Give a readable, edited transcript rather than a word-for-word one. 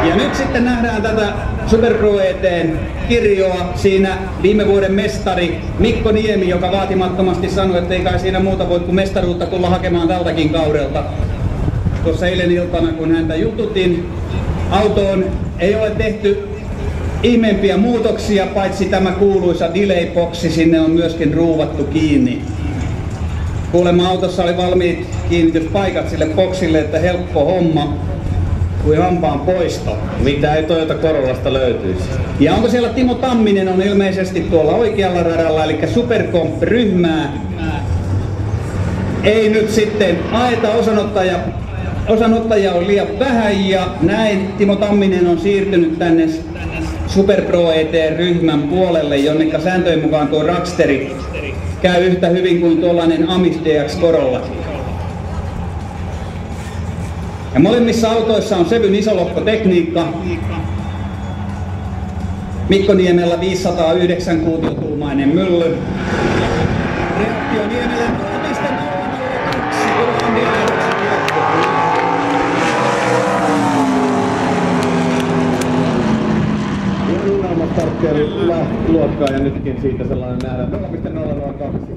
Ja nyt sitten nähdään tätä Super Pro ET:n kirjoa. Siinä viime vuoden mestari Mikko Niemi, joka vaatimattomasti sanoi, että ei kai siinä muuta voi kuin mestaruutta tulla hakemaan tältäkin kaudelta. Tuossa eilen iltana, kun häntä jututin, autoon ei ole tehty ihmeempiä muutoksia, paitsi tämä kuuluisa delay-boksi, sinne on myöskin ruuvattu kiinni. Kuulemma autossa oli valmiit kiinnityspaikat sille boksille, että helppo homma kuin hampaan poisto. Mitä ei Toyota Corollasta löytyisi? Ja onko siellä Timo Tamminen on ilmeisesti tuolla oikealla radalla, eli Supercomp-ryhmää. Ei nyt sitten aeta osanottajia on liian vähän ja näin Timo Tamminen on siirtynyt tänne Super Pro ET-ryhmän puolelle, jonneka sääntöjen mukaan tuo Rocksteri käy yhtä hyvin kuin tuollainen Amis DX Corolla. Ja molemmissa autoissa on Sevyn isolohkotekniikka. Mikko Niemellä 509 kuutiotuumainen mylly. Reaktio Niemelle 0,02. Startti oli luokkaa ja nytkin siitä sellainen nähdään 0,002.